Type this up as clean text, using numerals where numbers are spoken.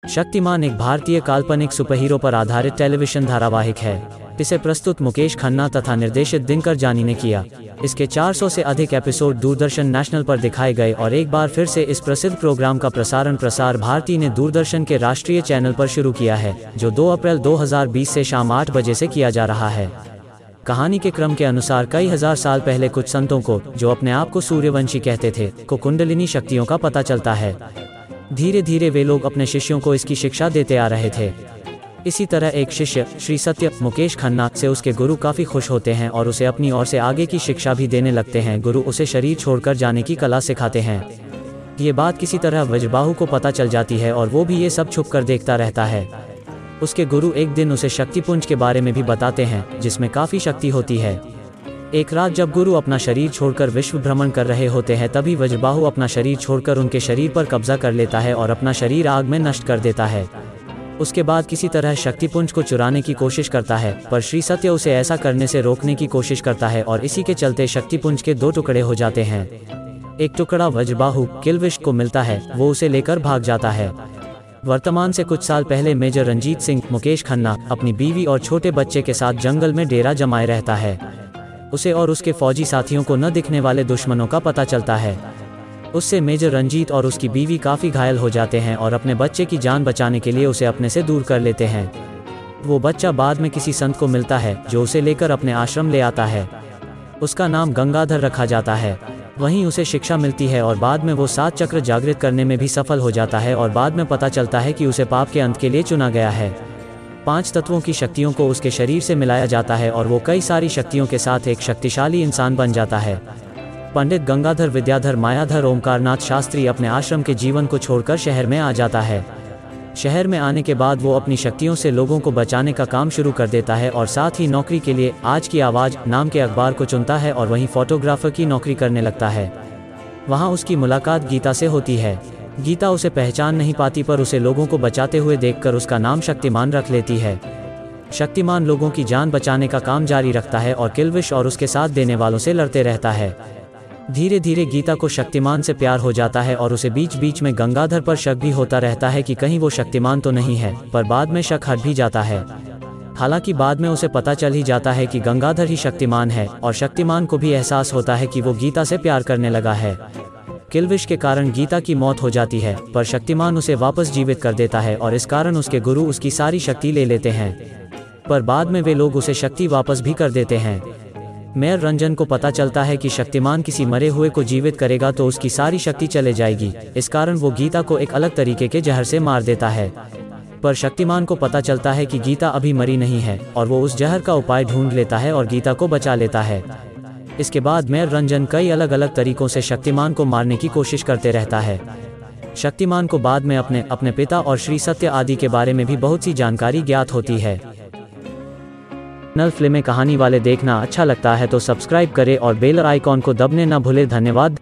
शक्तिमान एक भारतीय काल्पनिक सुपरहीरो पर आधारित टेलीविजन धारावाहिक है। इसे प्रस्तुत मुकेश खन्ना तथा निर्देशित दिनकर जानी ने किया। इसके 400 से अधिक एपिसोड दूरदर्शन नेशनल पर दिखाए गए और एक बार फिर से इस प्रसिद्ध प्रोग्राम का प्रसार भारती ने दूरदर्शन के राष्ट्रीय चैनल पर शुरू किया है, जो 2 अप्रैल 2020 से शाम 8 बजे से किया जा रहा है। कहानी के क्रम के अनुसार कई हजार साल पहले कुछ संतों को, जो अपने आप को सूर्यवंशी कहते थे, को कुंडलिनी शक्तियों का पता चलता है। धीरे धीरे वे लोग अपने शिष्यों को इसकी शिक्षा देते आ रहे थे। इसी तरह एक शिष्य श्री सत्य मुकेश खन्ना से उसके गुरु काफ़ी खुश होते हैं और उसे अपनी ओर से आगे की शिक्षा भी देने लगते हैं। गुरु उसे शरीर छोड़कर जाने की कला सिखाते हैं। ये बात किसी तरह वज्रबाहु को पता चल जाती है और वो भी ये सब छुप कर देखता रहता है। उसके गुरु एक दिन उसे शक्तिपुंज के बारे में भी बताते हैं, जिसमें काफ़ी शक्ति होती है। एक रात जब गुरु अपना शरीर छोड़कर विश्व भ्रमण कर रहे होते हैं, तभी वज्रबाहु अपना शरीर छोड़कर उनके शरीर पर कब्जा कर लेता है और अपना शरीर आग में नष्ट कर देता है। उसके बाद किसी तरह शक्तिपुंज को चुराने की कोशिश करता है, पर श्री सत्य उसे ऐसा करने से रोकने की कोशिश करता है और इसी के चलते शक्तिपुंज के 2 टुकड़े हो जाते हैं। एक टुकड़ा वज्रबाहु किलविश को मिलता है, वो उसे लेकर भाग जाता है। वर्तमान से कुछ साल पहले मेजर रंजीत सिंह मुकेश खन्ना अपनी बीवी और छोटे बच्चे के साथ जंगल में डेरा जमाए रहता है। उसे और उसके फौजी साथियों को न दिखने वाले दुश्मनों का पता चलता है। उससे मेजर रंजीत और उसकी बीवी काफ़ी घायल हो जाते हैं और अपने बच्चे की जान बचाने के लिए उसे अपने से दूर कर लेते हैं। वो बच्चा बाद में किसी संत को मिलता है, जो उसे लेकर अपने आश्रम ले आता है। उसका नाम गंगाधर रखा जाता है। वहीं उसे शिक्षा मिलती है और बाद में वो 7 चक्र जागृत करने में भी सफल हो जाता है और बाद में पता चलता है कि उसे पाप के अंत के लिए चुना गया है। 5 तत्वों की शक्तियों को उसके शरीर से मिलाया जाता है और वो कई सारी शक्तियों के साथ एक शक्तिशाली इंसान बन जाता है। पंडित गंगाधर विद्याधर मायाधर ओमकारनाथ शास्त्री अपने आश्रम के जीवन को छोड़कर शहर में आ जाता है। शहर में आने के बाद वो अपनी शक्तियों से लोगों को बचाने का काम शुरू कर देता है और साथ ही नौकरी के लिए आज की आवाज़ नाम के अखबार को चुनता है और वहीं फोटोग्राफर की नौकरी करने लगता है। वहाँ उसकी मुलाकात गीता से होती है। गीता उसे पहचान नहीं पाती, पर उसे लोगों को बचाते हुए देखकर उसका नाम शक्तिमान रख लेती है। शक्तिमान लोगों की जान बचाने का काम जारी रखता है और किलविश और उसके साथ देने वालों से लड़ते रहता है। धीरे धीरे गीता को शक्तिमान से प्यार हो जाता है और उसे बीच बीच में गंगाधर पर शक भी होता रहता है कि कहीं वो शक्तिमान तो नहीं है, पर बाद में शक हट भी जाता है। हालांकि बाद में उसे पता चल ही जाता है कि गंगाधर ही शक्तिमान है और शक्तिमान को भी एहसास होता है कि वो गीता से प्यार करने लगा है। किलविश के कारण गीता की मौत हो जाती है, पर शक्तिमान उसे वापस जीवित कर देता है और इस कारण उसके गुरु उसकी सारी शक्ति ले लेते हैं, पर बाद में वे लोग उसे शक्ति वापस भी कर देते हैं। मेयर रंजन को पता चलता है कि शक्तिमान किसी मरे हुए को जीवित करेगा तो उसकी सारी शक्ति चले जाएगी। इस कारण वो गीता को एक अलग तरीके के जहर से मार देता है, पर शक्तिमान को पता चलता है कि गीता अभी मरी नहीं है और वो उस जहर का उपाय ढूंढ लेता है और गीता को बचा लेता है। इसके बाद मेयर रंजन कई अलग अलग तरीकों से शक्तिमान को मारने की कोशिश करते रहता है। शक्तिमान को बाद में अपने पिता और श्री सत्य आदि के बारे में भी बहुत सी जानकारी ज्ञात होती है। नल फिल्में कहानी वाले देखना अच्छा लगता है तो सब्सक्राइब करें और बेल आइकॉन को दबने न भूले। धन्यवाद।